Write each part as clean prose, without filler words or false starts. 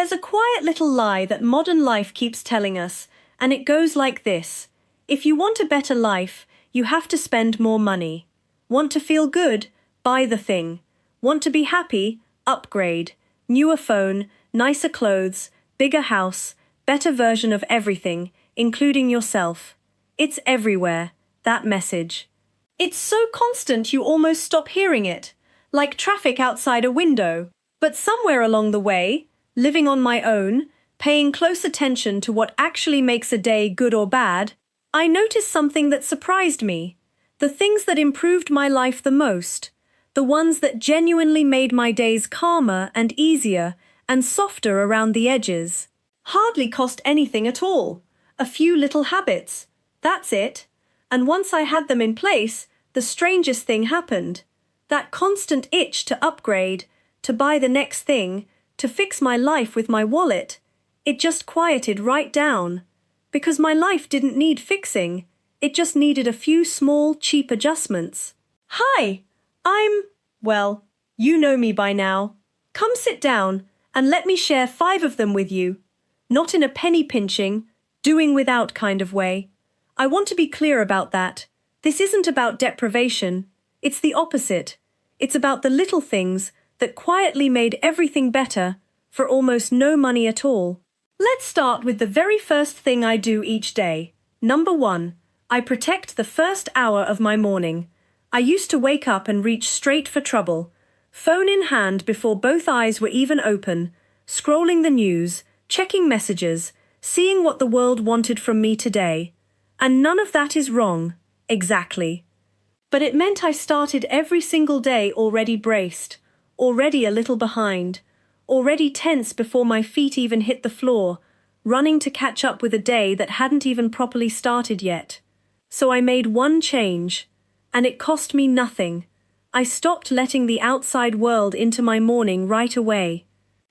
There's a quiet little lie that modern life keeps telling us, and it goes like this. If you want a better life, you have to spend more money. Want to feel good? Buy the thing. Want to be happy? Upgrade. Newer phone, nicer clothes, bigger house, better version of everything, including yourself. It's everywhere, that message. It's so constant you almost stop hearing it, like traffic outside a window. But somewhere along the way, living on my own, paying close attention to what actually makes a day good or bad, I noticed something that surprised me. The things that improved my life the most, the ones that genuinely made my days calmer and easier and softer around the edges, hardly cost anything at all. A few little habits. That's it. And once I had them in place, the strangest thing happened. That constant itch to upgrade, to buy the next thing, to fix my life with my wallet, it just quieted right down. Because my life didn't need fixing, it just needed a few small, cheap adjustments. Hi, well, you know me by now. Come sit down and let me share 5 of them with you. Not in a penny-pinching, doing without kind of way. I want to be clear about that. This isn't about deprivation. It's the opposite. It's about the little things that quietly made everything better for almost no money at all. Let's start with the very first thing I do each day. Number 1. I protect the first hour of my morning. I used to wake up and reach straight for trouble. Phone in hand before both eyes were even open, scrolling the news, checking messages, seeing what the world wanted from me today. And none of that is wrong, exactly. But it meant I started every single day already braced, already a little behind, already tense before my feet even hit the floor, running to catch up with a day that hadn't even properly started yet. So I made one change, and it cost me nothing. I stopped letting the outside world into my morning right away.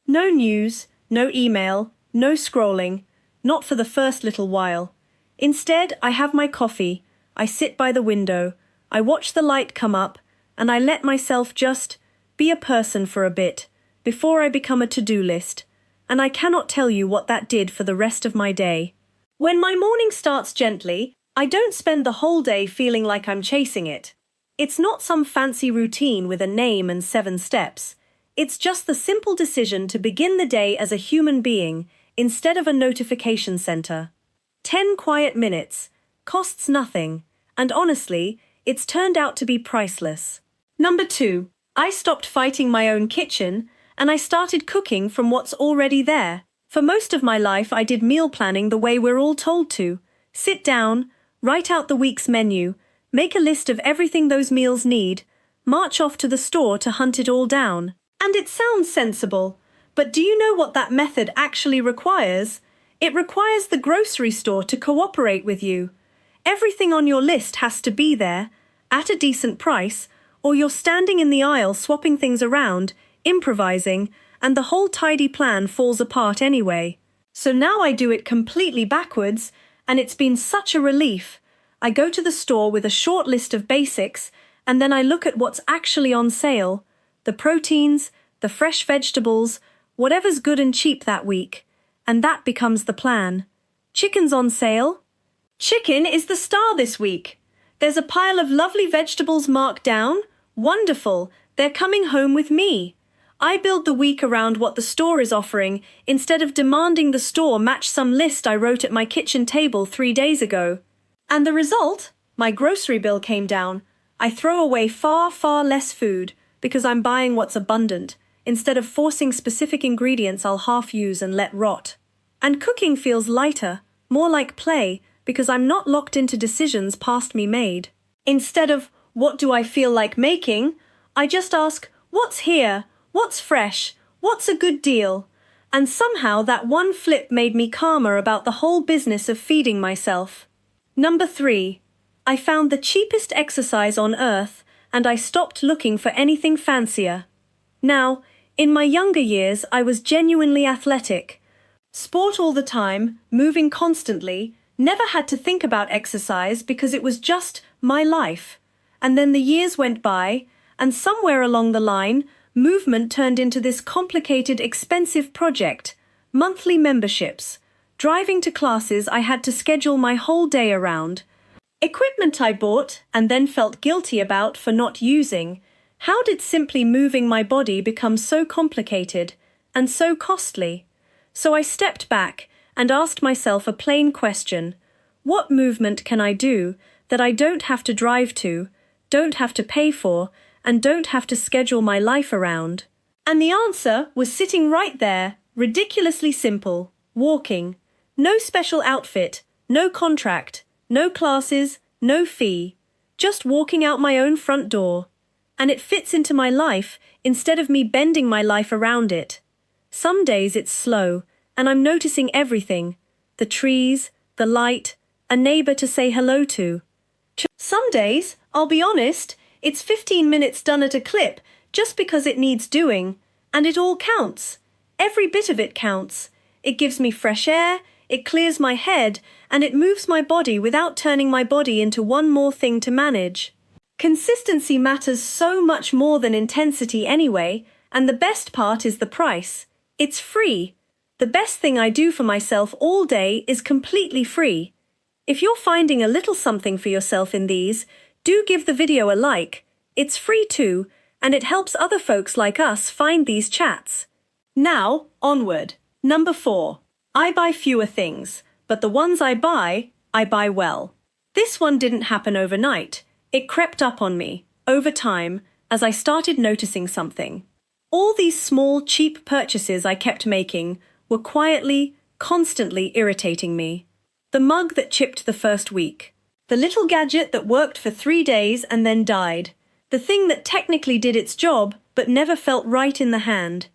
No news, no email, no scrolling, not for the first little while. Instead, I have my coffee, I sit by the window, I watch the light come up, and I let myself just be a person for a bit, before I become a to-do list, and I cannot tell you what that did for the rest of my day. When my morning starts gently, I don't spend the whole day feeling like I'm chasing it. It's not some fancy routine with a name and 7 steps. It's just the simple decision to begin the day as a human being, instead of a notification center. 10 quiet minutes, costs nothing, and honestly, it's turned out to be priceless. Number 2, I stopped fighting my own kitchen, and I started cooking from what's already there. For most of my life, I did meal planning the way we're all told to. Sit down, write out the week's menu, make a list of everything those meals need, march off to the store to hunt it all down. And it sounds sensible, but do you know what that method actually requires? It requires the grocery store to cooperate with you. Everything on your list has to be there, at a decent price, or you're standing in the aisle swapping things around, improvising, and the whole tidy plan falls apart anyway. So now I do it completely backwards, and it's been such a relief. I go to the store with a short list of basics, and then I look at what's actually on sale, the proteins, the fresh vegetables, whatever's good and cheap that week, and that becomes the plan. Chicken's on sale? Chicken is the star this week. There's a pile of lovely vegetables marked down. Wonderful, they're coming home with me. I build the week around what the store is offering instead of demanding the store match some list I wrote at my kitchen table 3 days ago. And the result? My grocery bill came down. I throw away far, far less food because I'm buying what's abundant instead of forcing specific ingredients I'll half use and let rot. And cooking feels lighter, more like play, because I'm not locked into decisions past me made. Instead of, what do I feel like making? I just ask, what's here? What's fresh? What's a good deal? And somehow that one flip made me calmer about the whole business of feeding myself. Number 3. I found the cheapest exercise on earth, and I stopped looking for anything fancier. Now, in my younger years, I was genuinely athletic. Sport all the time, moving constantly, never had to think about exercise because it was just my life. And then the years went by, and somewhere along the line, movement turned into this complicated, expensive project. Monthly memberships. Driving to classes I had to schedule my whole day around. Equipment I bought and then felt guilty about for not using. How did simply moving my body become so complicated and so costly? So I stepped back and asked myself a plain question. What movement can I do that I don't have to drive to, don't have to pay for, and don't have to schedule my life around? And the answer was sitting right there, ridiculously simple: walking. No special outfit, no contract, no classes, no fee. Just walking out my own front door. And it fits into my life instead of me bending my life around it. Some days it's slow, and I'm noticing everything: the trees, the light, a neighbor to say hello to. Some days, I'll be honest, it's 15 minutes done at a clip just because it needs doing, and it all counts. Every bit of it counts. It gives me fresh air, it clears my head, and it moves my body without turning my body into one more thing to manage. Consistency matters so much more than intensity anyway, and the best part is the price. It's free. The best thing I do for myself all day is completely free. If you're finding a little something for yourself in these, do give the video a like. It's free too, and it helps other folks like us find these chats. Now, onward. Number 4. I buy fewer things, but the ones I buy well. This one didn't happen overnight. It crept up on me, over time, as I started noticing something. All these small, cheap purchases I kept making were quietly, constantly irritating me. The mug that chipped the first week. The little gadget that worked for 3 days and then died. The thing that technically did its job, but never felt right in the hand.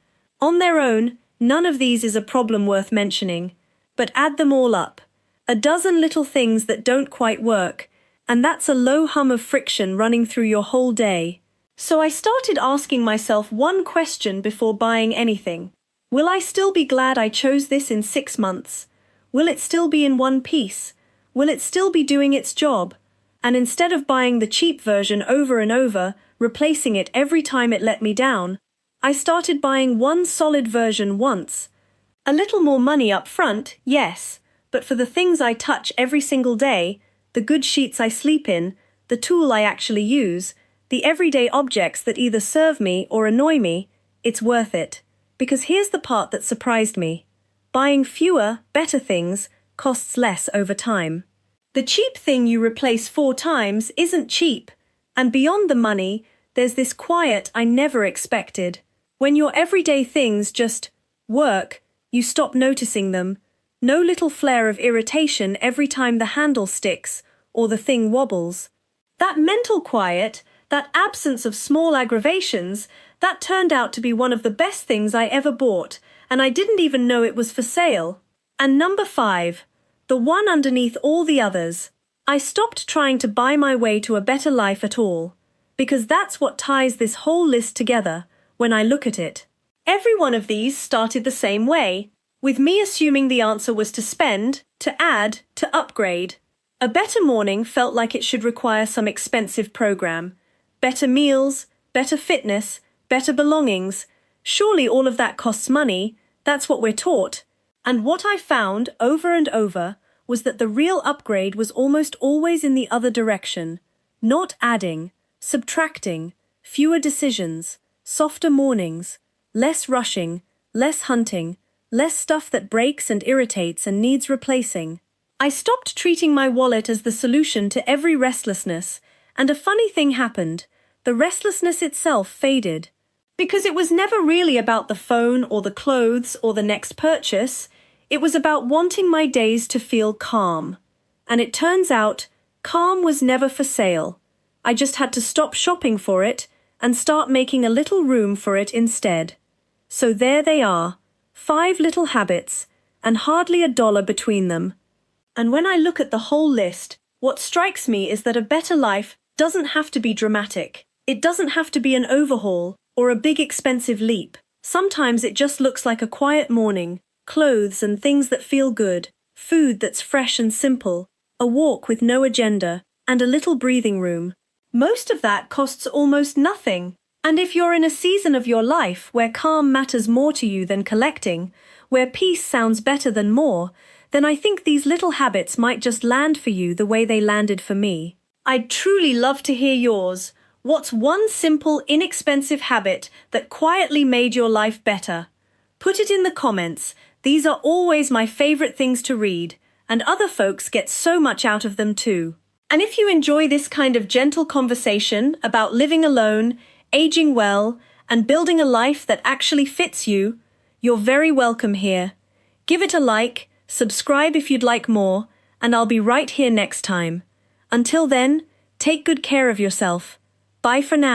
On their own, none of these is a problem worth mentioning. But add them all up. A dozen little things that don't quite work, and that's a low hum of friction running through your whole day. So I started asking myself one question before buying anything. Will I still be glad I chose this in 6 months? Will it still be in one piece? Will it still be doing its job? And instead of buying the cheap version over and over, replacing it every time it let me down, I started buying one solid version once. A little more money up front, yes, but for the things I touch every single day, the good sheets I sleep in, the tool I actually use, the everyday objects that either serve me or annoy me, it's worth it. Because here's the part that surprised me. Buying fewer, better things costs less over time. The cheap thing you replace 4 times isn't cheap, and beyond the money, there's this quiet I never expected. When your everyday things just work, you stop noticing them. No little flare of irritation every time the handle sticks or the thing wobbles. That mental quiet, that absence of small aggravations, that turned out to be one of the best things I ever bought, and I didn't even know it was for sale. And number 5, the one underneath all the others. I stopped trying to buy my way to a better life at all, because that's what ties this whole list together when I look at it. Every one of these started the same way, with me assuming the answer was to spend, to add, to upgrade. A better morning felt like it should require some expensive program. Better meals, better fitness, better belongings. Surely all of that costs money, that's what we're taught. And what I found over and over was that the real upgrade was almost always in the other direction. Not adding, subtracting, fewer decisions, softer mornings, less rushing, less hunting, less stuff that breaks and irritates and needs replacing. I stopped treating my wallet as the solution to every restlessness, and a funny thing happened. The restlessness itself faded. Because it was never really about the phone or the clothes or the next purchase. It was about wanting my days to feel calm. And it turns out, calm was never for sale. I just had to stop shopping for it and start making a little room for it instead. So there they are, 5 little habits, and hardly $1 between them. And when I look at the whole list, what strikes me is that a better life doesn't have to be dramatic. It doesn't have to be an overhaul or a big expensive leap. Sometimes it just looks like a quiet morning, clothes and things that feel good, food that's fresh and simple, a walk with no agenda, and a little breathing room. Most of that costs almost nothing. And if you're in a season of your life where calm matters more to you than collecting, where peace sounds better than more, then I think these little habits might just land for you the way they landed for me. I'd truly love to hear yours. What's one simple, inexpensive habit that quietly made your life better? Put it in the comments. These are always my favorite things to read, and other folks get so much out of them too. And if you enjoy this kind of gentle conversation about living alone, aging well, and building a life that actually fits you, you're very welcome here. Give it a like, subscribe if you'd like more, and I'll be right here next time. Until then, take good care of yourself. Bye for now.